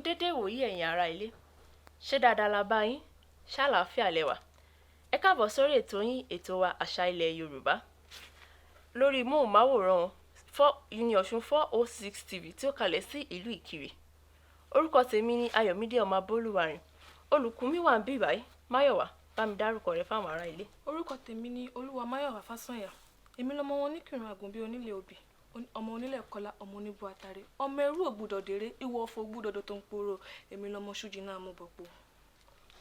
dédé wòyí ẹ̀yin ará ilé. Ṣé dáadáa la bá yín? Ṣàlàáfíà lẹ wà? Ẹ káàbọ̀ sórí ètò yín, ètò wa àṣà ilẹ̀ Yorùbá. Lórí móhùnmáwòrán Ọ̀ṣun 406 TV tí ó kalẹ̀ sí ìlú Ìkirè. Orúkọ tèmi ni Ayọ̀mídé ọmọ Abólúwarìn. Olùkú mi wà níbí báyìí. Máyọ̀wá, bá mi dárúkọ rẹ fáwọn ará ilé. Orúkọ tèmi ni Olúwa Máyọ̀wá Fásànyà. Èmi lọmọ wọn níkìrun àgùnbí onílé obì. Ọmọ onílẹ̀ kọlá, ọmọ oníbu àtàrí. Ọmọ ẹrú ògbúdọ̀ dèrè, ìwọ ọ̀fọ̀ ògbúdọ̀ tó ń poro. Èmi lọmọ ṣújì náà mú bọ̀pọ̀.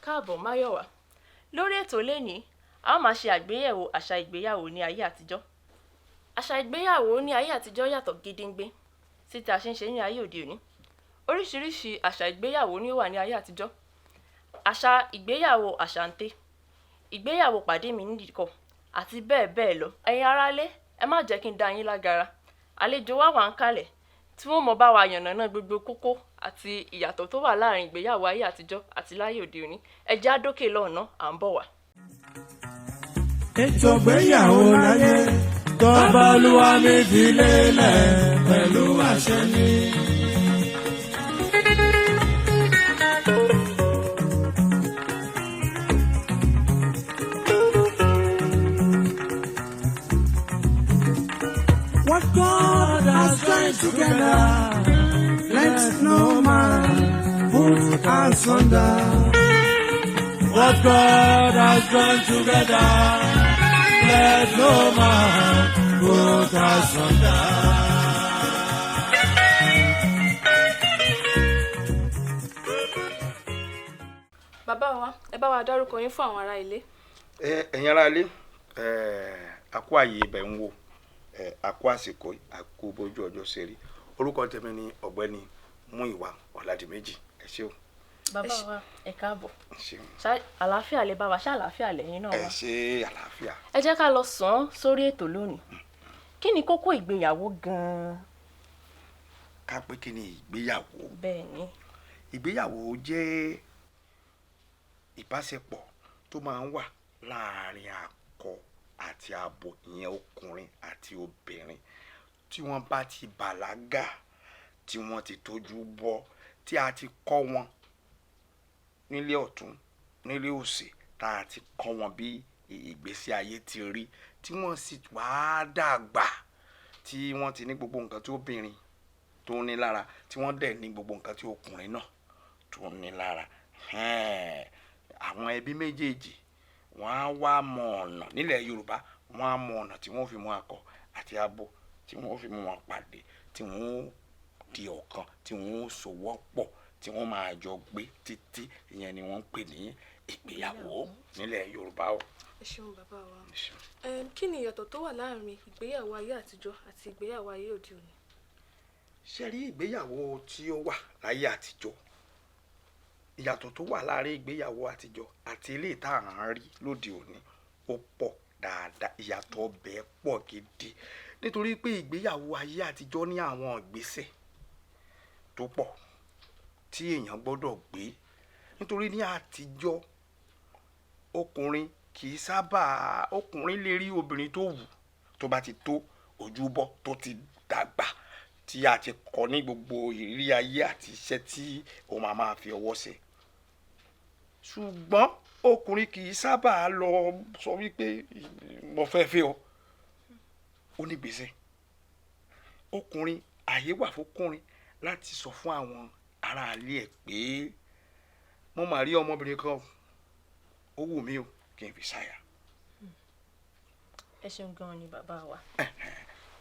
Káàbọ̀ Máyọ̀wá. Lórí ètò lénìí, a ó máa ṣe àgbéyẹ̀wò àṣà ìgbéyàwó ní ayé àtijọ́. Àṣà ìgbéyàwó ní ayé àtijọ́ yàtọ̀ gédéǹgbé sí tí a ṣe ń ṣe ní ayé òde òní. Oríṣiríṣi àṣà ìgbéyàwó ni ó wà ní ayé àtijọ́. Àṣà ìgbéyàwó àṣàǹtẹ̀, ìgbéyàwó pàdé mi nídìíkọ̀ àti bẹ́ẹ̀ bẹ́ẹ̀ lọ. Ẹ̀yin aráalé, ẹ má jẹ́ kí n dá yín lágara. Àlejò wa wà ń kalẹ̀ tí wọ́n mọ̀ bá wa yànnàná gbogbo kókó àti ìyàtọ̀ tó wà láàrin ìgbéyàwó ayé àtijọ́ àti láyé òde òní. Ẹ jẹ́ á dókè lọ́nà, à ń bọ̀ wá. Ètò ìgbéyàwó láyé tọ́ba Olúwa mi fi lélẹ̀ pẹ̀lú àṣẹ ni. What God has joined together, let no man put asunder. What God has joined together, let no man put asunder. Bàbá wa, ẹ bá wa dárúkọ yín fún àwọn ará ilé. Ẹ̀yin ará ilé, àkó àyè ibẹ̀ ń wò, àkó àsìkò, àkó bójú ọjọ́ ṣe rí. Orúkọ tèmi ni Ọ̀gbẹ́ni Múyìwá Ọ̀làdìméjì. Ẹ ṣé o. Bàbá wa, ẹ káàbọ̀. Àlàáfíà lẹ bá wa, ṣé àlàáfíà lẹ́yìn náà wà? Ẹ ṣé àlàáfíà. Ẹ jẹ́ ká lọ sàn án sórí ètò lónìí. Kí ni kókó ìgbéyàwó gan-an? Ká pé kí ni ìgbéyàwó? Bẹ́ẹ̀ ni. Ìgbéyàwó jẹ́ ìbáṣepọ̀ tó máa ń wà láàárín akọ àti abo, ìyẹn ọkùnrin àti obìnrin, tí wọ́n bá ti bàlágà, tí wọ́n ti tójú bọ́, tí a ti kọ́ wọn nílé ọ̀tún nílé òsì, tá a ti kọ́ wọn bí ìgbésí ayé ti rí, tí wọ́n sì wá dàgbà, tí wọ́n ti ní gbogbo nǹkan tí obìnrin tó ní lára, tí wọ́n dẹ̀ ní gbogbo nǹkan tí ọkùnrin náà tó ní lára. Àwọn ẹbí méjèèjì wọ́n á wá mọ ọ̀nà nílẹ̀ Yorùbá, wọ́n á mọ ọ̀nà tí wọ́n fi mú akọ àti abo, tí wọ́n fi mú wọn pàdé, tí wọ́n di ọ̀kan, tí wọ́n sowọ́ pọ̀, tí wọ́n máa jọ gbé títí. Ìyẹn ni wọ́n ń pè ní ìgbéyàwó nílẹ̀ Yorùbá o. Ẹ ṣeun bàbá wa. Kí ni ìyàtọ̀ tó wà láàrin ìgbéyàwó ayé àtijọ́ àti ìgbéyàwó ayé òde òní? Ṣé rí ìgbéyàwó tí ó wà láyé àtijọ́, ìyàtọ̀ tó wà láàrin ìgbéyàwó àtijọ́ àti ilé ìta à ń rí lóde òní ó pọ̀ dáadáa. Ìyàtọ̀ bẹ́ẹ̀ pọ̀ gidi, nítorí pé ìgbéyàwó ayé àtijọ́ ní àwọn ìgbésẹ̀ tó pọ̀ tí èèyàn gbọ́dọ̀ gbé. Nítorí ní àtijọ́ ọkùnrin kì í sábà, ọkùnrin lè rí obìnrin tó wù tó bá ti tó ojúbọ, tó ti dàgbà, tí a ti kọ́ ní gbogbo ìrírí ayé àti iṣẹ́ tí ó máa fi ọwọ́ ṣe. Ṣùgbọ́n ọkùnrin kì í sábà lọ sọ wípé mo fẹ́ fẹ́ ọ. Ó ní gbèsè. Ọkùnrin, àyè wà fọ́kùnrin láti sọ fún àwọn aráalé ẹ̀ pé mo máa rí ọmọbìnrin kan, ó wù mí o, kí n fi ṣàyà. Ẹ ṣeun gan-an ni bàbá wa.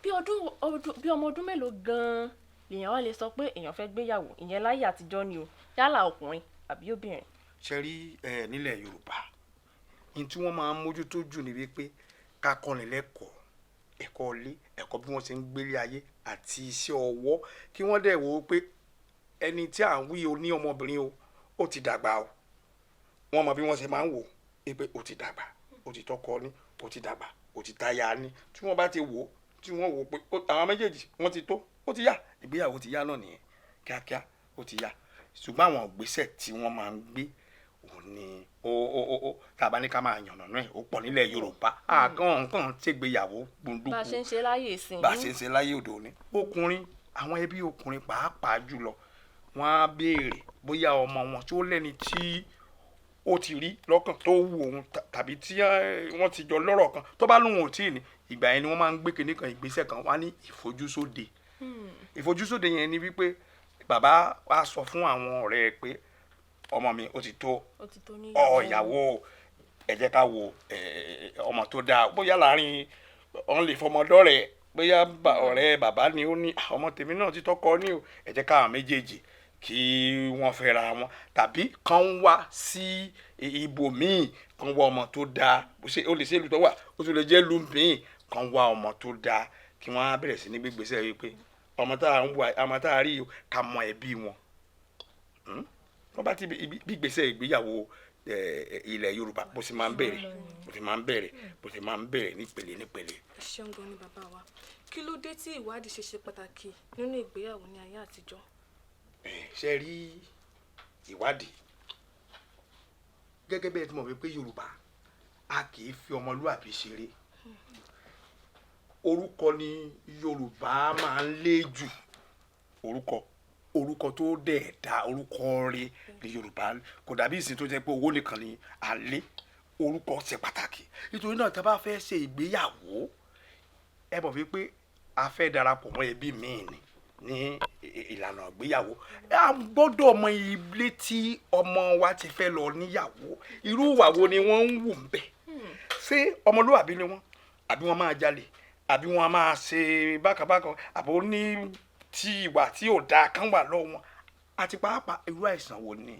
Bí ọmọ ọdún mélòó gan-an lèèyàn wá lè sọ pé èèyàn fẹ́ gbéyàwó, ìyẹn láyé àtijọ́ ni o, yálà ọkùnrin àbí obìnrin? Ṣé rí nílẹ̀ Yorùbá, ní tí wọ́n máa ń mójútó jù ní wípé ká kọ́ni lẹ́kọ̀ọ́, ẹ̀kọ́ ilé, ẹ̀kọ́ bí wọ́n ṣe ń gbélé ayé àti iṣẹ́ ọwọ́, kí wọ́n dẹ̀ wò ó pé ẹni tí à ń wí o ní ọmọbìnrin o, ó ti dàgbà o. Wọ́n mọ bí wọ́n ṣe máa ń wò ó pé ó ti dàgbà, ó ti tọ́kọ ní, ó ti dàgbà, ó ti táyà ní. Tí wọ́n bá ti wò ó, tí wọ́n wò ó pé àwọn méjèèjì wọ́n ti tó, ó ti yá, ìgbéyàwó ti yá náà nìyẹn, kíákíá ó ti yá. Ṣùgbọ́n àwọn ìgbésẹ̀ tí wọ́n máa ń gbé òun ni tàbá ní ká máa yànnà náà ó pọ̀ nílẹ̀ Yorùbá. Nǹkan ṣègbéyàwó gbòǹdùkú bá a ṣe ń ṣe láyé ìsìn, bá a ṣe ń ṣe láyé òde òní. Ọkùnrin, àwọn ẹbí ọkùnrin pàápàá jùlọ, wọ́n á béèrè bóyá ọmọ wọn tí ó lẹ́ni tí ó ti rí lọ́kàn tó wù òun tàbí tí wọ́n ti jọ lọ́rọ̀ kan tó bá lóun ò tí ì ní ìgbà yẹn ni wọ́n máa ń gbé kinní kan ìgbésẹ̀ kan wá ní ìfojúsóde. Ìfojúsóde yẹn ni wípé bàbá wa sọ fún àwọn ọ̀rẹ́ ẹ pé ọmọ mi ó ti tó ìyàwó ẹ jẹ́ ká wo ọmọ tó dáa bóyá láàrin ọ̀n lè fọmọdọ́rẹ̀ bóyá ọ̀rẹ́ bàbá ni ó ní ọmọ tèmi náà ti tọkọ ní o ẹ jẹ́ káwọn méjèèjì kí wọ́n fẹ́ra wọn tàbí kàn wá sí ibòmíì kàn wá ọmọ tó dáa ó lè ṣe ìlú tó wà ó sì lè jẹ́ ìlú míì kàn wá ọmọ tó dáa kí wọ́n á bẹ̀rẹ̀ sí ní gbégbèsè wípé ọmọ tá a rí ká mọ ẹbí wọn. wọ́n bá ti bí gbèsè ìgbéyàwó ilẹ̀ Yorùbá bó sì máa ń bẹ̀rẹ̀ nípele. ẹ ṣeun gan ni bàbá wa kí ló dé tí ìwádìí ṣe pàtàkì nínú ìgbéyàwó ní ayé àtijọ́. ṣe rí ìwádìí gẹ́gẹ́ bẹ́ẹ̀ tí mo fi pé Yorùbá a kì í fi ọmọlúwàbí ṣeré orúkọ ni Yorùbá máa ń lé jù orúkọ tó dẹ̀ dá orúkọ rẹ̀ ní Yorùbá kò dàbí ìsìn tó jẹ́ pé owó nìkan ni à ń lé orúkọ ṣe pàtàkì nítorí náà tá a bá fẹ́ ṣe ìgbéyàwó ẹ mọ̀ wípé a fẹ́ darapọ̀ mọ́ ẹbí míì ní ìlànà ìgbéyàwó a gbọ́dọ̀ mọ ilé tí ọmọ wa ti fẹ́ lọ níyàwó irú ìwà wo ni wọ́n ń wù ń bẹ̀ ṣé ọmọlúwàbí ni wọ́n àbí wọ́n máa jalè àbí wọ́n máa ṣe bákàbákan àbò ní tí ìwà tí ò dáa kan wà lọ́wọ́ wọn àti pàápàá irú àìsàn wo ni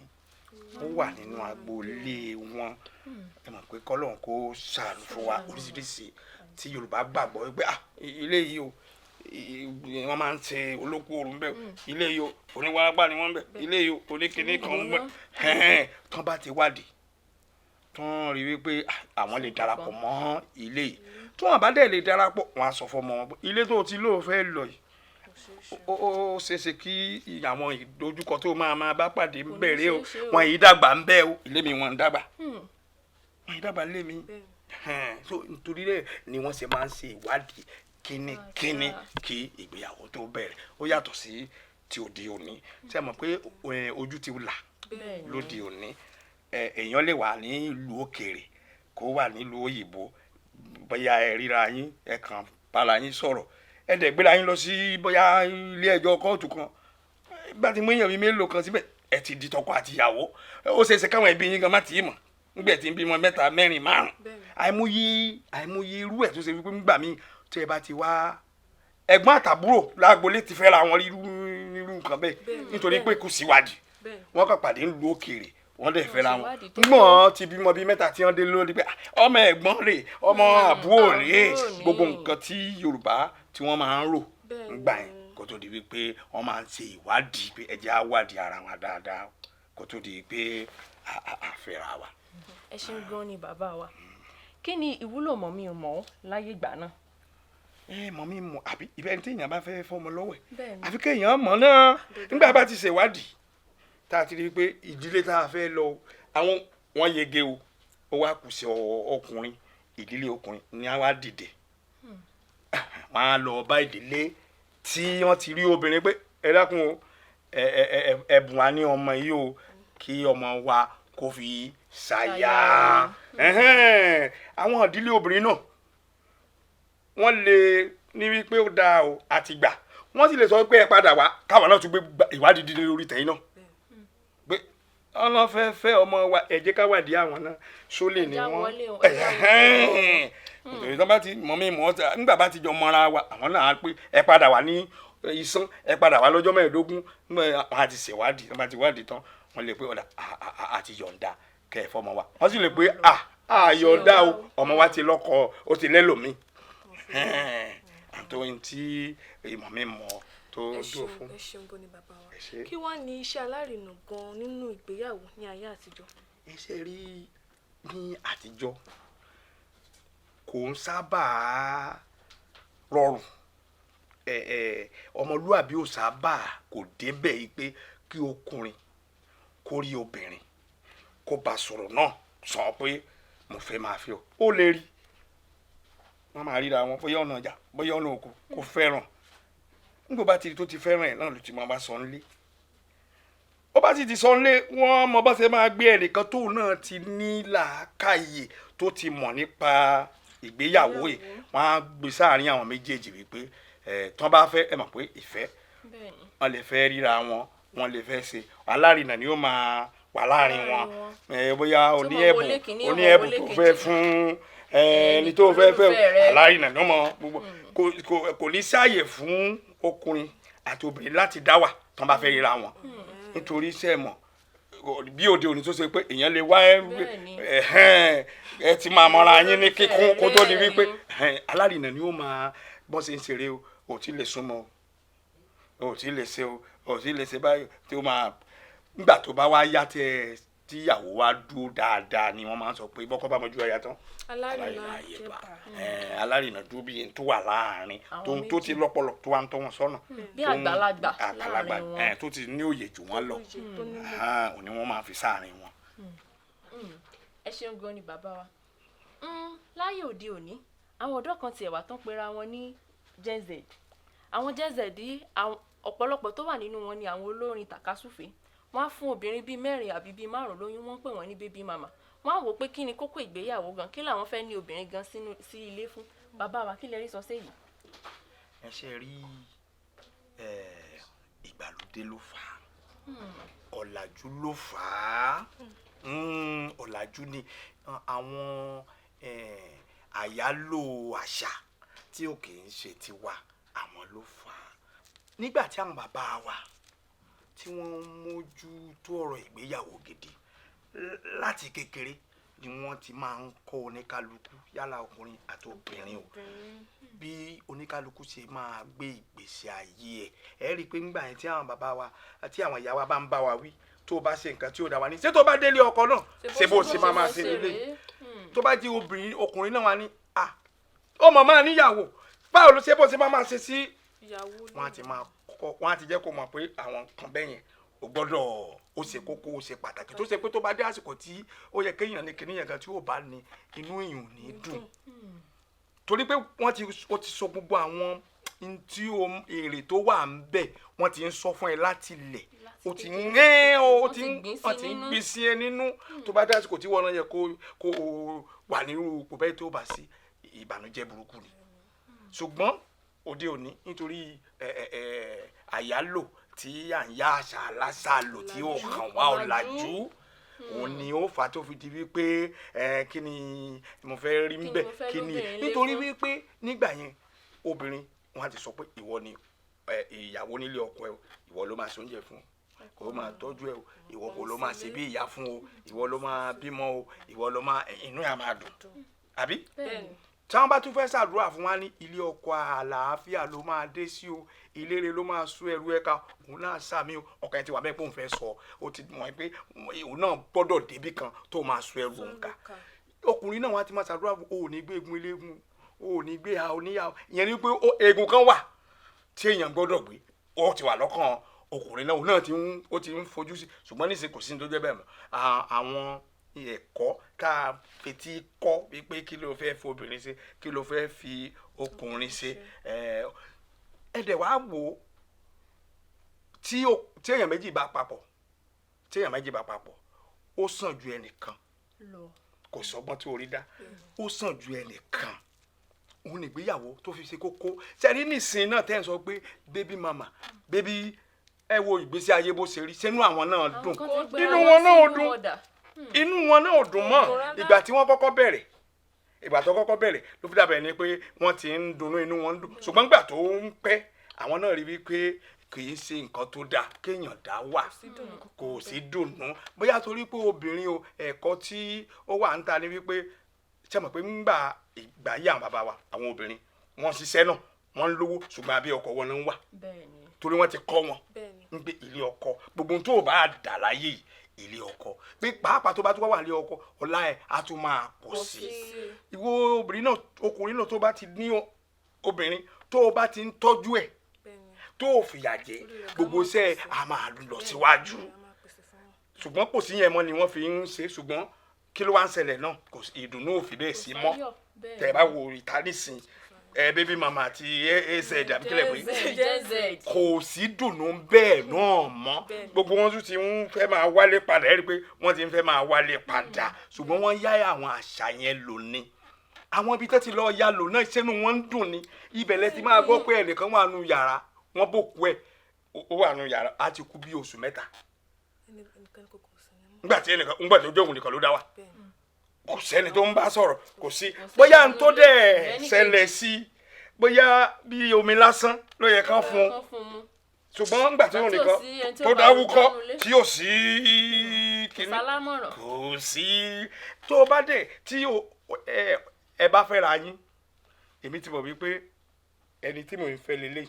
ó wà nínú agboolé wọn ẹ mọ̀ pé kọ́lọ́n kó ṣàánú fún wa oríṣiríṣi tí Yorùbá gbàgbọ́ wípé ilé yìí o wọ́n máa ń ṣe olókùú òru ńbẹ ilé yìí o oníwàrágbá ni wọ́n ńbẹ ilé yìí o oníkíní kan ńbẹ tán bá ti wádìí tán rí wípé àwọn lè darapọ̀ mọ́ ilé yìí tí wọ́n bá dẹ̀ lè darapọ̀ wọ́n á sọ fọmọ wọn pé ilé tó ti lóò fẹ́ lọ yìí ó ṣeéṣe kí àwọn ìdojúkọ tó máa bá pàdé ń bẹ̀rẹ̀ o wọn yìí dàgbà ń bẹ́ o ilé mi wọn ń dàgbà wọn yìí dàgbà lé mi so nítorí rẹ̀ ni wọ́n ṣe máa ń ṣe ìwádìí kínníkínní kí ìgbéyàwó tó bẹ̀rẹ̀ ó yàtọ̀ sí ti òde òní ṣé ẹ mọ̀ pé ojú ti là lóde òní èèyàn lè wà ní ìlú òkèèrè kó wà nílùú òyìnbó bóyá ẹ ríra yín ẹ kàn bára yín sọ̀rọ̀ ẹ dẹ̀ gbéra yín lọ sí bóyá ilé ẹjọ́ kóòtù kan bá ti mú èèyàn mi mélòó kan síbẹ̀ ẹ ti di tọkọ àtìyàwó ó ṣeéṣe káwọn ẹbí yín gan má tì í mọ̀ nígbà tí ń bímọ 3 4 5 àìmọye irú ẹ̀ tó ṣe wípé nígbà míì tí ẹ bá ti wá ẹ̀gbọ́n àtàbúrò lágbolé ti fẹ́ra wọn irú nǹkan bẹ́ẹ̀ nítorí pé kò síwádìí wọ́n kàn pàdé ń lu òkèèrè wọ́n dẹ̀ fẹ́ra wọn gbọ́n ti bímọ bíi 3 tí wọ́n dé lórí pé ọmọ ẹ̀gbọ́n rẹ̀ ọmọ àbúrò rẹ̀ gbogbo nǹkan tí Yorùbá tí wọ́n máa ń rò nígbà yẹn kó tó di wípé wọ́n máa ń ṣe ìwádìí pé ẹ jẹ́ á wádìí ara wa dáadáa kó tó di pé a fẹ́ra wa. ẹ ṣeun gan ni bàbá wa kí ni ìwúlò mọ̀ mi ò mọ̀ láyé ìgbà náà. mọ̀ mi mọ̀ àbí ibẹ̀ ní tí èèyàn bá fẹ́ fọmọ lọ́wọ́ ẹ̀ àfi kéèyàn mọ̀ náà nígbà bá ti ṣèwádìí tá a ti rí i pé ìdílé tá a fẹ́ lọ àwọn wọn yege o ó wá kù sí ọkùnrin ìdílé ọkùnrin ni a wá dìde wọn á lọ bá ìdílé tí wọ́n ti rí obìnrin pé ẹ dákun o ẹ̀bùn wa ní ọmọ yìí o kí ọmọ wa kó fi ṣàyà àwọn ìdílé obìnrin náà wọ́n lè ní wípé ó dáa o àti gbà wọ́n sì lè sọ pé ẹ padà wá káwọn náà tún gbé ìwádìí dídé lórí tẹ̀yìn náà pé ọlọ́fẹ́fẹ́ ọmọ wa ẹ jẹ́ ká wádìí àwọn náà ṣólè ni wọ́n nítorí tó bá ti mọ̀ mí mọ̀ ọ́ nígbà bá ti jọ mọ́ra wa àwọn náà á pé ẹ padà wá ní ìsán ẹ padà wá lọ́jọ́ 15 wọ́n á ti ṣèwádìí wọ́n bá ti wádìí tán wọ́n lè pé ọ̀dà àti yọ̀ǹda kẹ́ ẹ̀ fọmọ wa wọ́n sì lè pé àyọ̀ǹda o ọmọ wa ti lọ́kọ ó ti lẹ́lòmíì àtòyìn tí ìmọ̀ mi mọ̀ tó dúró fún. ẹ ṣeun gan ni bàbá wa kí wàá ní iṣẹ́ alárinà gan nínú ìgbéyàwó ní ayé àtijọ́. iṣẹ́ rí ní àtijọ́ kò ń sábà rọrùn ọmọlúwàbí ò sábà kò débẹ̀ yìí pé kí ọkùnrin kó rí obìnrin kó bá sọ̀rọ̀ náà sọ pé mo fẹ́ máa fi ó lè rí wọ́n máa ríra wọn bóyá ọ̀nà ọjà bóyá ọ̀nà òkú kò fẹ́ràn nígbà bá ti rí tó ti fẹ́ràn ẹ̀ náà ló ti máa bá sọ nílé ó bá sì ti sọ nílé wọ́n mọ bá ṣe máa gbé ẹnìkan tóun náà ti ní làákàyè tó ti mọ̀ nípa ìgbéyàwó yìí wọ́n á gbé sáàárín àwọn méjèèjì wípé tán bá fẹ́ ẹ mọ̀ pé ìfẹ́ wọ́n lè fẹ́ ríra wọn wọ́n lè fẹ́ ṣe alárinà ni ó máa wà láàrin wọn bóyá oní ẹ̀bùn tó fẹ́ fún ẹni tó fẹ́ alárinà ni ó mọ gbogbo kò ní sáàyè fún ọkùnrin àti obìnrin láti dá wà tán bá fẹ́ ríra wọn nítorí iṣẹ́ mọ̀ bí òde òní tó ṣe pé èèyàn lè wá ẹ ti máa mọra yín ní kíkún kó tó di wípé alárinà ni ó máa bọ́ sí ń ṣeré o ò tí lè súnmọ́ o ò tí lè ṣe o ò tí lè ṣe báyìí tí ó máa nígbà tó bá wá yá tíyàwó wá dúró dáadáa ni wọ́n máa ń sọ pé bọ́kọ́ bá mọjú ẹ̀yà tán alárinà ayé bá alárinà dúró bí tó wà láàárín tó ti lọ́pọlọ tó wà ń tọ́ wọn sọ́nà bí àgbàlagbà tó ti ní òye jù wọ́n lọ òní wọ́n máa fi sáàárín wọn. ẹ ṣeun gan ni bàbá wa láyé òde òní àwọn ọ̀dọ́ kan tiẹ̀ wà tán pera wọn ní Gen Z àwọn Gen Z yìí ọ̀pọ̀lọpọ̀ tó wà nínú wọn ni àwọn olórin tàkasúfèé wọ́n á fún obìnrin bíi 4 àbí bíi 5 lóyún wọ́n ń pè wọ́n ní baby mama wọ́n á wò pé kí ni kókó ìgbéyàwó gan kí làwọn fẹ́ ní obìnrin gan sí ilé fún bàbá wa kí lè rí sọ sí èyí. ẹ ṣe rí ìgbàlódé ló fà á ọ̀làjú ló fà á ọ̀làjú ni àwọn àyálò àṣà tí ò kì í ṣe tiwa àwọn ló fà á nígbà tí àwọn bàbá wa tí wọ́n mójú tó ọ̀rọ̀ ìgbéyàwó gidi láti kékeré ni wọ́n ti máa ń kọ́ oníkálukú yálà ọkùnrin àti obìnrin o bí oníkálukú ṣe máa gbé ìgbésí ayé ẹ rí i pé ńgbà yẹn tí àwọn bàbá wa àti àwọn ìyá wa bá ń bá wa wí tó bá ṣe nǹkan tí ó dá wa ní ṣé tó bá délé ọkọ náà ṣe bó ṣe máa ṣe nílé tó bá jẹ́ obìnrin ọkùnrin náà wà ní ó mọ̀ máa níyàwó báwo ló ṣe bó ṣe máa ṣe sí wọ́n á ti jẹ́ kó mọ̀ pé àwọn kan bẹ́yẹn o gbọ́dọ̀ ó ṣe kókó ó ṣe pàtàkì tó ṣe pé tó bá dé àsìkò tí ó yẹ kéèyàn ní kíníyàn kan tí ó bá ní inú èèyàn ò ní dùn torí pé wọ́n ti sọ gbogbo àwọn tí èrè tó wà ń bẹ̀ wọ́n ti ń sọ fún ẹ láti ilẹ̀ ó ti ń gbé sí ẹ nínú tó bá dé àsìkò tí wọ́n yẹ kó wà nírú ipò bẹ́ẹ̀ tó bá sí ìbànújẹ́ burúkú ni ṣùgbọ́n òde òní nítorí àyálò tí à ń yá àṣà aláṣà lò tí ó hàn wá ọ̀làjú òun ni ó fà tó fi di wípé kí ni mo fẹ́ rí ń bẹ̀ kí ni nítorí wípé nígbà yẹn obìnrin wọn á ti sọ pé ìwọ ni ìyàwó nílé ọkọ ẹ ìwọ ló máa ṣe oúnjẹ fún kó ló máa tọ́jú ẹ o ìwọ kò ló máa ṣe bí ìyá fún o ìwọ ló máa bímọ o ìwọ ló máa inú ẹ̀ máa dùn àbí tí wọ́n bá tún fẹ́ ṣàdúrà fún wa ní ilé ọkọ àlàáfíà ló máa dé sí o ìlérè ló máa sún ẹrú ẹ̀ka òun náà sàmì o ọkàn ẹ̀ ti wà bẹ́ẹ̀ pé òun fẹ́ sọ ó ti mọ̀ pé òun náà gbọ́dọ̀ débì kan tó máa sún ẹrú òun ká ọkùnrin náà wọ́n á ti máa ṣàdúrà fún o ò ní gbé egun eléegun o ò ní gbé ha oníyàwó ìyẹn ni pé egun kan wà tí èèyàn gbọ́dọ̀ gbé ó ti wà lọ́kàn ọkùnrin náà òun náà ti ń fojú sí ṣùgbọ́n níṣẹ́ kò sí ní tó jẹ́ bẹ́ẹ̀ mọ́ àwọn ẹ̀kọ́ tá a fetí kọ́ wípé kí ló fẹ́ fi obìnrin ṣe kí ló fẹ́ fi ọkùnrin ṣe ẹ̀dẹ̀ wá wò ó tí èèyàn méjì bá papọ̀ ó sàn ju ẹnìkan kò sọ́gbọ́n tí orí dá ó sàn ju ẹnìkan òun nígbéyàwó tó fi ṣe kókó sẹ́ni nísìnyí náà tẹ́ ń sọ pé baby mama baby ẹ wo ìgbésí ayé bó ṣe rí sínú àwọn náà dùn nínú wọn náà ò dùn inú wọn náà ò dùn mọ́ ìgbà tí wọ́n kọ́kọ́ bẹ̀rẹ̀ ló fi dàbẹ̀ ni pé wọ́n ti ń dunnú inú wọn ń dùn ṣùgbọ́n nígbà tó ń pẹ́ àwọn náà rí wípé kì í ṣe nǹkan tó dáa kéèyàn dá wà kò sí dùnnú bóyá torí pé obìnrin o ẹ̀kọ́ tí ó wà ń ta ni wípé ṣe mọ̀ pé ìgbà yí àwọn bàbá wa àwọn obìnrin wọ́n ṣiṣẹ́ náà wọ́n ń lówó ṣùgbọ́n abẹ́ ọkọ wọn ń wà torí wọ́n ti kọ́ wọn ń gbé ilé ọkọ gbogbo tó o bá dà láyé yìí ilé ọkọ pé pàápàá tó bá tún wà ní ọkọ ọlá ẹ á tún máa pọ̀ sí i ìwọ obìnrin náà ọkùnrin náà tó bá ti ní obìnrin tó o bá ti ń tọ́jú ẹ̀ tó o fìyà jẹ gbogbo iṣẹ́ a máa lọ síwájú ṣùgbọ́n kò sí yẹn mọ́ ni wọ́n fi ń ṣe ṣùgbọ́n kí ló wá ń ṣẹlẹ̀ náà kò ìdùnnú ò fi bẹ́ẹ̀ sí mọ́ tẹ̀ bá wo ìta nísìn baby mama àti az àbí kílẹ̀ pé JZ. kò sí dùnú bẹ́ẹ̀ náà mọ́ gbogbo wọn tún ti ń fẹ́ máa wálé padà ẹ rí i pé wọ́n ti ń fẹ́ máa wálé padà ṣùgbọ́n wọ́n yá àwọn àṣà yẹn lò ní àwọn ibi tó ti lọ ya lò náà ṣẹ́nu wọn ń dùn ní ibẹ̀ lẹ ti máa gbọ́ pé ẹnìkan wà nù yàrá wọ́n bòkú ẹ̀ ó wà nù yàrá á ti kú bí oṣù mẹ́ta nígbà tó jókòó nìkan ló dá wà kò sẹ́ni tó ń bá sọ̀rọ̀ kò sí bóyá n tó dẹ̀ ṣẹlẹ̀ sí bóyá bí omi lásán ló yẹ kán fún un ṣùgbọ́n nígbà tí òun nìkan tó dáwúkọ́ tí ò sí kìíní kò sí tó bá dẹ̀ tí ẹ bá fẹ́ ra yín èmi ti mọ̀ wípé ẹni tí mò ń fẹ́ lélẹ̀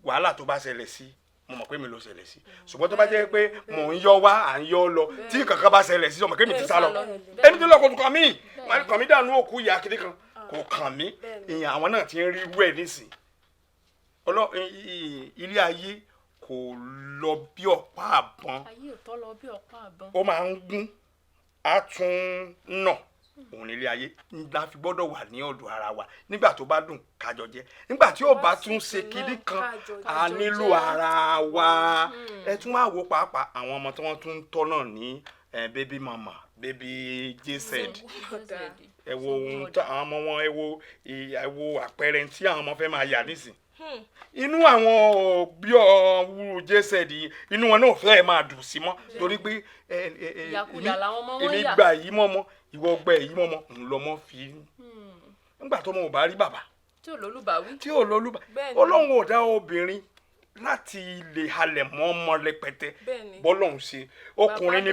wàhálà tó bá ṣẹlẹ̀ sí mo mọ̀ pé mi ló ṣẹlẹ̀ sí ṣùgbọ́n tó bá jẹ́ pé mò ń yọ wá à ń yọ lọ tí kankan bá ṣẹlẹ̀ sí ọmọ kémi ti sá lọ ẹni tó lọ kò kàn mí kàn mí dànù òkú ìyá kiri kan kò kàn mí èèyàn àwọn náà ti ń rí wẹ̀ nísìn ilé ayé kò lọ bí ọ̀pá àbọ̀n ó máa ń gún á tún nà òun nílé ayé la fi gbọ́dọ̀ wà ní ọ̀dọ̀ ara wa nígbà tó bá dùn kájọ jẹ nígbà tí ó bá tún ṣe kiri kan a nílò ara wa ẹ tún máa wo pàápàá àwọn ọmọ tí wọ́n tún ń tọ́ náà ní baby mama baby JZ ẹ wo ohun tí àwọn ọmọ wọn ẹ wo àpẹẹrẹ tí àwọn ọmọ fẹ́ máa yà nísìn inú àwọn bí ọwúrú JZ inú wọn náà fẹ́ máa dùn sí mọ́ torí pé èmi gbà yìí mọ́mọ́ ìwọ ọgbẹ yìí mọ́mọ́ ńlọmọ fi nígbà tó mọ ò bá rí bàbá tí ò lólúbà ọlọ́run ò dá obìnrin láti lè halẹ̀ mọ́ ọmọ rẹpẹtẹ bọ́lọ́run ṣe ọkùnrin ní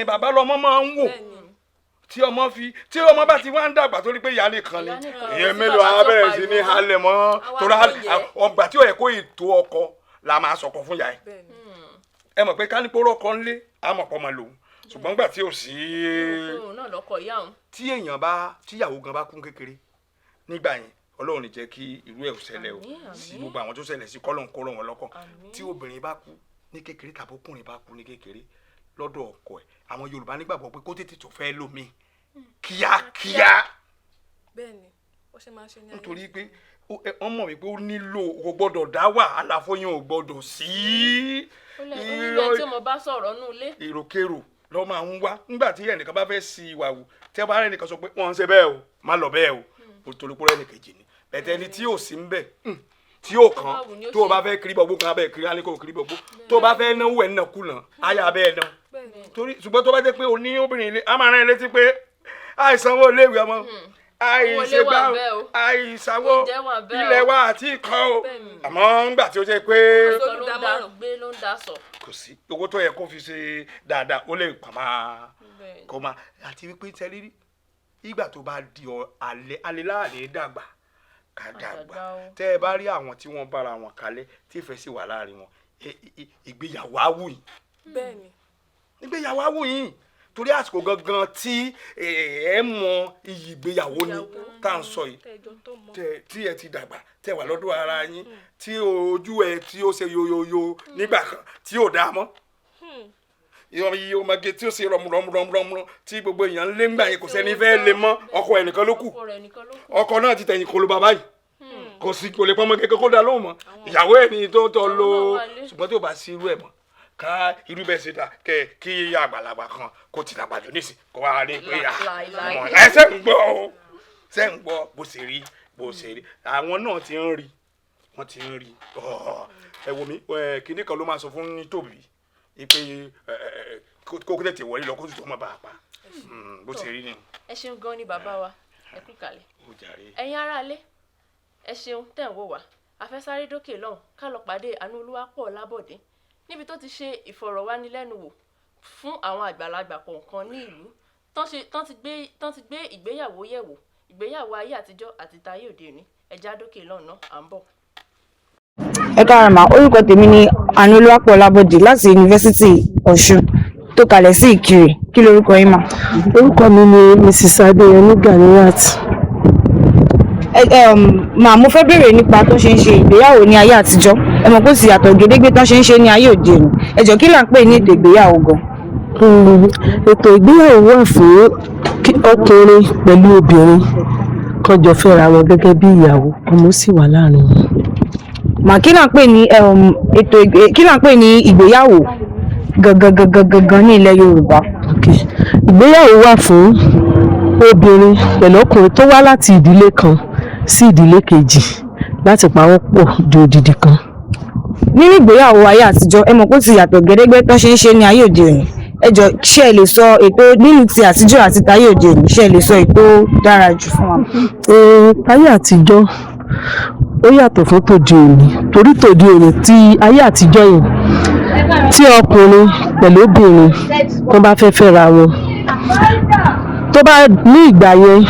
bàbá lọ́mọ máa ń wò tí ọmọ bá ti wá ń dàgbà torí pé ìyá nìkan ni ìyẹn mélòó á bẹ̀rẹ̀ sí ní halẹ̀ mọ́ torí ọgbà tí ó yẹ kó ètò ọkọ la máa sọkọ fún ìyá ẹ mọ̀ pé kánípò rọ́kọ ńlé àmọ̀pọ̀ máa lòun ṣùgbọ́n gbà tí ò sí tí tíyàwó gan bá kún kékeré nígbà yẹn ọlọ́run ní jẹ́ kí irú ẹ̀ ṣẹlẹ̀ o sí gbogbo àwọn tó ṣẹlẹ̀ sí kọ́lọ́n kó rọ̀ wọ́n lọ́kàn tí obìnrin bá kú ní kékeré tàbí ọkùnrin bá kú ní kékeré lọ́dọ̀ ọkọ ẹ̀ àwọn Yorùbá nígbàgbọ́ pé kó tètè tó fẹ́ lómi kíákíá nítorí pé wọ́n mọ̀ wípé ó nílò kò gbọ́dọ̀ dá wàhálà fóyún ò gbọ́dọ̀ sí èròkèrò lọ́ máa ń wá nígbà tí ẹnìkan bá fẹ́ sí ìwà wù tí ẹ bá rẹ̀ nìkan sọ pé wọ́n ń ṣe bẹ́ẹ̀ o má lọ bẹ́ẹ̀ o torí pé ẹnì kejì ni bẹ̀tẹ̀ ẹni tí yóò sí ń bẹ̀ tí yóò kàn tó o bá fẹ́ kiri bọ̀gbó kan abẹ́ kiri alikó kiri bọ̀gbó tó o bá fẹ́ náwó ẹ̀ náà kùnà ayé abẹ́ ẹ̀ náà torí ṣùgbọ́n tó bá jẹ́ pé o ní obìnrin ilé a máa rán ẹ létí pé àìsanwó iléèwé ọmọ àìṣègbà àìsàwó ilẹ̀ wa àti ìkan o àmọ́ ńgbà tí ó jẹ́ pé kò sí owó tó yẹ kó fi ṣe dáadáa ó lè pa máa kó máa àti wípé tẹ́lẹ̀ ìgbà tó bá di alẹ́ láàlẹ́ dàgbà ká dàgbà tẹ́ ẹ bá rí àwọn tí wọ́n bára wọn kalẹ̀ tí ìfẹ́ sì wà láàrin wọn ìgbéyàwó awù yìí ìgbéyàwó awù yìí torí àsìkò gangan tí ẹ mọ iyì ìgbéyàwó ni tá à ń sọ yìí tí ẹ ti dàgbà tẹ́ wà lọ́dọ̀ ara yín tí ojú ẹ tí ó ṣe yoyoyo nígbà kan tí ò dáa mọ́ iye ọmọge tí ó ṣe rọmúrọmúrọmúrọmú tí gbogbo èèyàn ń lé ńgbà yẹn kò sẹ́ni fẹ́ lè mọ́ ọkọ ẹnìkan ló kù ọkọ náà ti tẹ̀yìn kolo bàbá yìí kò lè pọ́nmọ́ kékeré kó dá lóhùn mọ́ ìyàwó ẹ̀ ní tó tọ́ lo ṣùgbọ́n tí ò bá sí irú ẹ̀ mọ́ ká irú bẹ́ẹ̀ ṣe dá kí àgbàlagbà kan kó ti dàgbà jù nísì kó wá rí pé ẹsẹ̀ ń gbọ́ bó ṣe rí àwọn náà ti ń rí wọ́n ti ń rí ẹ wo mi kíní kan ló máa sọ fún Tóbi pé kó tètè wọlé lọ kó sì tó mọ bàbá bó ṣe rí ni. ẹ ṣeun gan ni bàbá wa ẹ kú kalẹ̀ ẹ̀yin aráalé ẹ ṣeun tẹ̀ ń wò wá a fẹ́ sáré dókè lọ́hùn ká lọ pàdé Àánúolúwapọ̀ Lábọ̀dé níbi tó ti ṣe ìfọ̀rọ̀wánilẹ́nuwò fún àwọn àgbàlagbà kọ̀ọ̀kan ní ìlú tán ti gbé ìgbéyàwó yẹ̀wò ìgbéyàwó ayé àtijọ́ àti tayé òde òní ẹja dókè lọ́nà à ń bọ̀. ẹ káàárọ̀ mà orúkọ tèmi ni Àánúolúwapọ̀ Lábọ̀dé láti yunifásitì Ọ̀ṣun tó kalẹ̀ sí Ìkirè kí lorúkọ yín mà. orúkọ mi ni Mrs. Adéyẹmí Ganiat. Màá mo fẹ́ béèrè nípa tó ṣe ń ṣe ìgbéyàwó ní ayé àtijọ́ ẹ mọ̀ pé ó sì yàtọ̀ gédégbé tó ṣe ń ṣe ní ayé òde òní ẹ jọ̀ọ́ kí là ń pè ní ètò ìgbéyàwó gan. ètò ìgbéyàwó wà fún ọkùnrin pẹ̀lú obìnrin kán jọ fẹ́ra wọn gẹ́gẹ́ bí ìyàwó ọmọ sì wà láàrin wọn. mà kí là ń pè ní kí là ń pè ní ìgbéyàwó gangan ní ilẹ̀ Yorùbá. Ìgbéyàwó wà fún obìnrin pẹ̀lú ọkùnrin tó wá láti ìdílé kan sí ìdílé kejì láti pawọ́ pọ̀ di odidi kan. Nínú ìgbéyàwó ayé àtijọ́ ẹ mọ̀ pé ó ti yàtọ̀ gẹ́dẹ́gbẹ́ tó ṣe ń ṣe ní ayé òde òní. Ẹ jọ ṣé ẹ lè sọ ètò nínú ti àtijọ́ àti tayé òde òní ṣé ẹ lè sọ ètò dára jù fún wa. Ayé àtijọ́ ó yàtọ̀ fún tòde òní torí tòde òní ti ayé àtijọ́ yìí tí ọkùnrin pẹ̀lú obìnrin tó bá fẹ́ fẹ́ra wọn tó bá ní ìgbà yẹn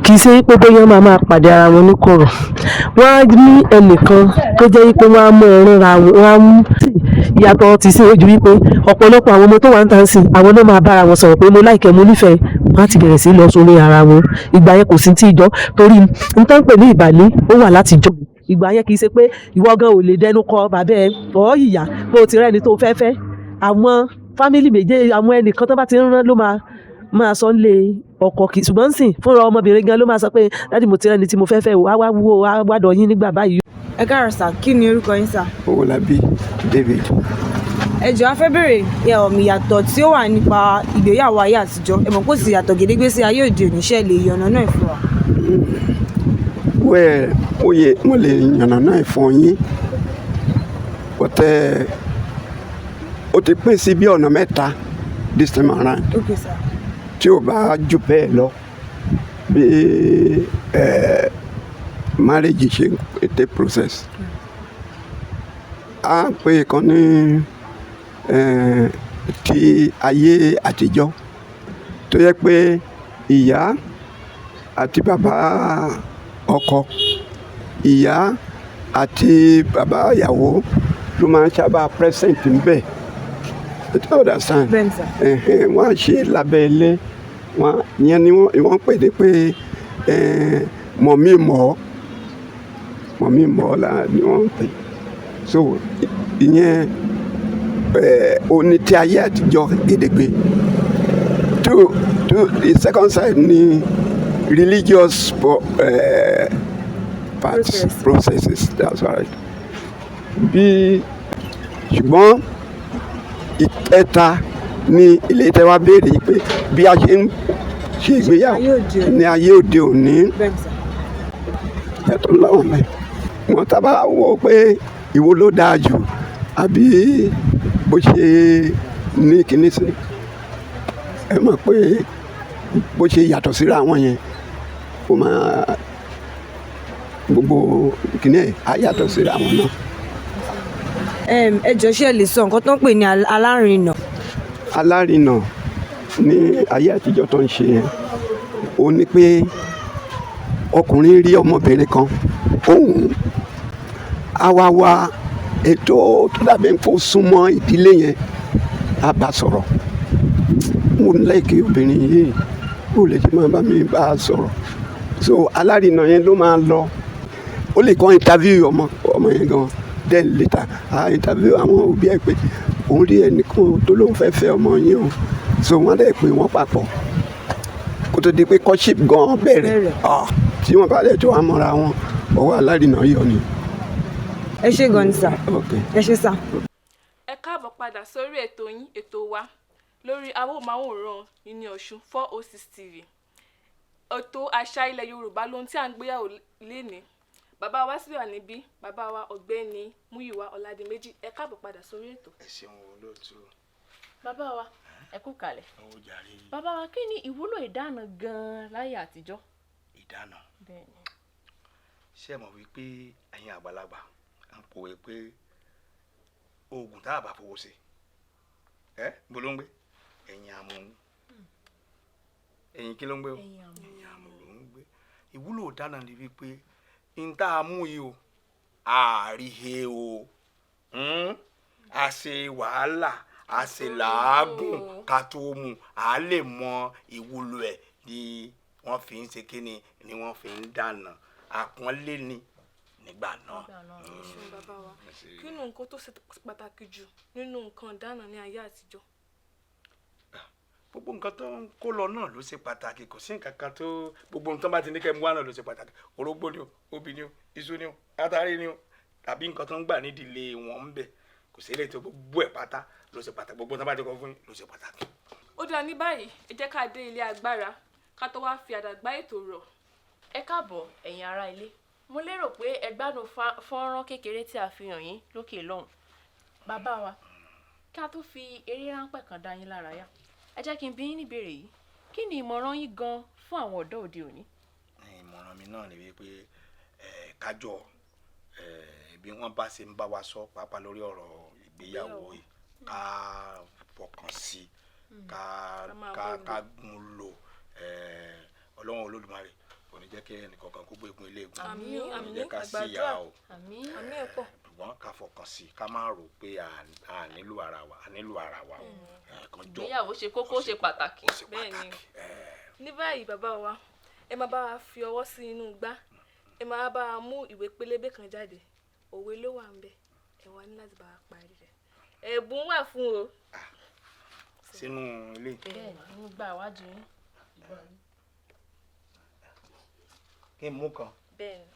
kì í ṣe pé bóyá máa pàdé ara wọn ní kọ̀rọ̀ wọ́n á ní ẹnìkan tó jẹ́ wípé wọ́n á mọ ẹran ra wọn á mú ìyàtọ̀ ti sí ojú wípé ọ̀pọ̀lọpọ̀ àwọn ọmọ tó wà ń tàn sí àwọn náà máa bára wọn sọ̀rọ̀ pé mo láìkẹ́ mo nífẹ̀ẹ́ wọ́n á ti bẹ̀rẹ̀ sí lọ sórí ara wọn ìgbà yẹn kò sí tí ìjọ torí n tó ń pè ní ìbàlẹ̀ ó wà láti jọ ìgbà yẹn kì í ṣe pé ìwọ gan ò lè dẹnu kọ bàbá ẹ ọ̀ ìyá bó o ti rẹ́ni tó fẹ́ àwọn fámìlì méje àwọn ẹnìkan tó bá ti ń rán ló máa sọ lé ọkọ kì ṣùgbọ́n sìn fúnra ọmọbìnrin gan ló máa sọ pé dádì mo ti rẹ́ni tí mo fẹ́ wá wo wádọ̀ yín nígbà báyìí. Ẹ káàárọ̀ sà kí ni orúkọ yín sà. Owólabí David. Ẹ jọ̀ọ́ a fẹ́ bèrè ìyàtọ̀ tí ó wà nípa ìgbéyàwó ayé àtijọ́ ẹ mọ̀ pé ó sì yàtọ̀ gédégbé sí ayé òde òní ṣé ẹ lè yànnà náà fún wa. Oyè mo lè yànnà náà fún yín bọ́tẹ́ ó ti pín sí bí ọ̀nà mẹ́ta this time around. Okay sir. Tí ò bá jù bẹ́ẹ̀ lọ bí marriage ṣe ètè process. A pè kan ní ti ayé àtijọ́ tó yẹ pé ìyá àti bàbá ọkọ ìyá àti bàbá ìyàwó ló máa ń sábà present níbẹ̀. You understand? Wọ́n á ṣe lábẹ́ ilé ìyẹn ni wọ́n pè ní pé mọ̀mí mọ̀ la ni wọ́n pè. So ìyẹn oní tí ayé àtijọ́ gédégbé. The second side ni religious processes that's right. Ṣùgbọ́n ìkẹta ní ilé tẹ́wá béèrè pé bí a ṣe ń ṣe ìgbéyàwó ní ayé òde òní ẹ̀tọ́ láwọn mẹ́ wọ́n tábà wò pé ìwo ló dáa jù àbí bó ṣe ní kíní sí ẹ mọ̀ pé bó ṣe yàtọ̀ síra wọn yẹn ó máa gbogbo kíní ẹ̀ á yàtọ̀ síra wọn náà. Ẹ jọ̀ọ́ ṣé ẹ lè sọ nǹkan tó ń pè ní alárinà. Alárinà ní ayé àtijọ́ tó ń ṣe yẹn ó ní pé ọkùnrin rí ọmọbìnrin kan òun á wá ètò tó dàbí kó súnmọ́ ìdílé yẹn á bá sọ̀rọ̀ mo láìkí obìnrin yìí ó lè ṣe máa bá mi bá a sọ̀rọ̀ so alárinà yẹn ló máa lọ ó lè kọ́ interview ọmọ yẹn gan then later interview àwọn òbí ẹ̀ pé òun rí ẹnìkan tó lóun fẹ́ fẹ́ ọmọ yẹn o so wọ́n dẹ̀ pé wọ́n papọ̀ kó tó di pé courtship gan bẹ̀rẹ̀ tí wọ́n bá dẹ̀ tó wà mọ́ra wọn ọwọ́ alárinà yọ ni. Ẹ ṣé gan ni sà. Ẹ ṣé sà. Ẹ káàbọ̀ padà sórí ètò yín ètò wa lórí amóhùnmáwòrán Yíní Ọ̀ṣun 406 TV. Ètò àṣà ilẹ̀ Yorùbá lóhun tí à ń gbéyàwó lénìí. Bàbá wa sì wà níbí bàbá wa ọ̀gbẹ́ni Múyìwá Ọládìméjì ẹ káàbọ̀ padà sórí ètò. Ẹ ṣeun olóòtú. Bàbá wa ẹ kú kalẹ̀. Bàbá wa kí ni ìwúlò ìdáná gan-an láyé àtijọ́? Ìdáná. Ṣé ẹ mọ̀ wípé ẹ̀yin àgbàlagbà ń pòwe pé oògùn tá a bá fowó ṣe bó ló ń gbé ẹ̀yin àmú ẹ̀yin kí ló ń gbé o ẹ̀yin àmú ló ń gbé. Ìwúlò ìdáná ni wípé n tá a mú yìí o àríhe o a ṣe wàhálà a ṣe làágùn ká tó mu a lè mọ ìwúlò ẹ̀ ni wọ́n fi ń ṣe kíni ni wọ́n fi ń dáná àpọ́nlé ni nígbà náà. Bàbá wa kí ni nǹkan tó ṣe pàtàkì jù nínú nǹkan ìdáná ní ayé àtijọ́? gbogbo nǹkan tó ń kó lọ náà ló ṣe pàtàkì, kò sí nǹkan kan tó gbogbo nǹkan bá ti ní kẹ́ mú wá náà ló ṣe pàtàkì. Orógbó ni o, obì ni o, iṣu ni o, atare ni o, tàbí nǹkan tó ń gbà nídìílé wọn ń bẹ, kò sí eléyìí tó gbogbo ẹ̀ pátá ló ṣe pàtàkì, gbogbo nǹkan bá ti kọ fún yín ló ṣe pàtàkì. Ó dáa ní báyìí ẹ jẹ́ ká dé ilé agbára ká tó wá fi àdàgbà ètò rọ̀. Ẹ káàbọ̀ ẹ̀yin ará ilé. Mo lérò pé ẹ gbádùn fọ́nrán kékeré tí a fi hàn yín lókè lọ́hùn. Bàbá wa, kí a tó fi eré ráńpẹ́ kan dá yín lára yá, ẹ jẹ́ kí n bi yín níbèrè yìí. Kí ni ìmọ̀ràn yín gan fún àwọn ọ̀dọ́ òde òní? Ìmọ̀ràn mi náà ni wípé kájọ bí wọ́n bá ṣe ń bá wa sọ pàápàá lórí ọ̀rọ̀ ìgbéyàwó yìí ká fọkàn sí ká gún lò. Ọlọ́run Olódùmarè kò ní jẹ́ kí ẹnìkankan kó gbégun ilé egun, kò ní jẹ́ ká sí ìyá o, ṣùgbọ́n ká fọkàn sí ká má rò pé a nílò ara wa, a nílò ara wa. Ìgbéyàwó ṣe kókó, ṣe pàtàkì. Bẹ́ẹ̀ni. Ní báyìí bàbá wa, ẹ máa bá wa fi ọwọ́ sí inú igbá, ẹ máa bá wa mú ìwé pélébé kan jáde, òwe ló wà ń bẹ̀, ẹ wá ní láti bá wa parí rẹ̀. Ẹ̀bùn wà fún o. Sínú ilé. Bẹ́ẹ̀ni, mo gba ìwádìí yín. Kí n mú kan. Bẹ́ẹ̀ni.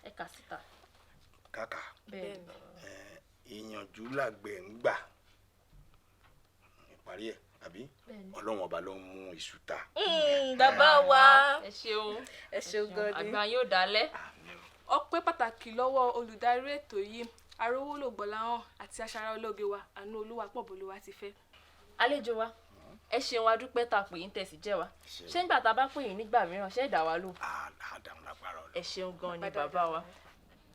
Ẹ kà síta. Kàkà. Bẹ́ẹ̀ni. Ìyànjú làgbẹ̀ ń gbà. Ìparí ẹ̀ àbí? Ọlọ́run ọba ló ń mú iṣu ta. Bàbá wa. Ẹ ṣeun. Ẹ ṣeun gan ni. Àgbà yóò dalẹ̀. Ọpẹ́ pàtàkì lọ́wọ́ olùdarí ètò yìí, Arówólò Gbọ́láhàn àti aṣara ológe wa, Àánú Olúwapọ̀ Bolúwa ti fẹ́. Àlejò wa, ẹ ṣeun a dúpẹ́ tá pè yín tẹ̀sí jẹ́ wa. Ṣé nígbà tá a bá pè yín nígbà mìíràn ṣé ìdá wa lò? Ẹ ṣeun gan ni bàbá wa.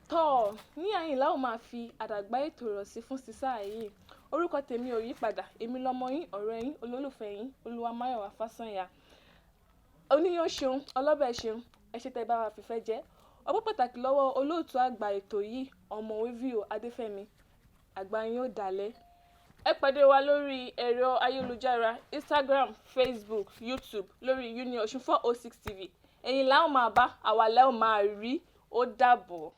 Tọ́ ní àyìnlá ò máa fi àdàgbà ètò rọ̀ sí fún sísá yìí. Orúkọ tèmi ò yí padà, èmi lọmọ yín, ọ̀rẹ́ yín, olólùfẹ́ yín, Olúwamáyọ̀wá Fásànyà. Oníyàn ṣeun, ọlọ́bẹ̀ ṣeun, ẹ ṣé tẹ́ bá wa fìfẹ́ jẹ́. Ọpẹ́ pàtàkì lọ́wọ́ olóòtú àgbà ètò yìí, ọ̀mọ̀wé V.O. Adéfẹ́mi. Àgbà yín ó dalẹ̀. Ẹ pàdé wa lórí ẹ̀rọ ayélujára Instagram, Facebook, YouTube, lórí Union Osun 406 TV. Ẹ̀yin la ó máa bá, àwa la ó máa rí. Ó dàbọ̀.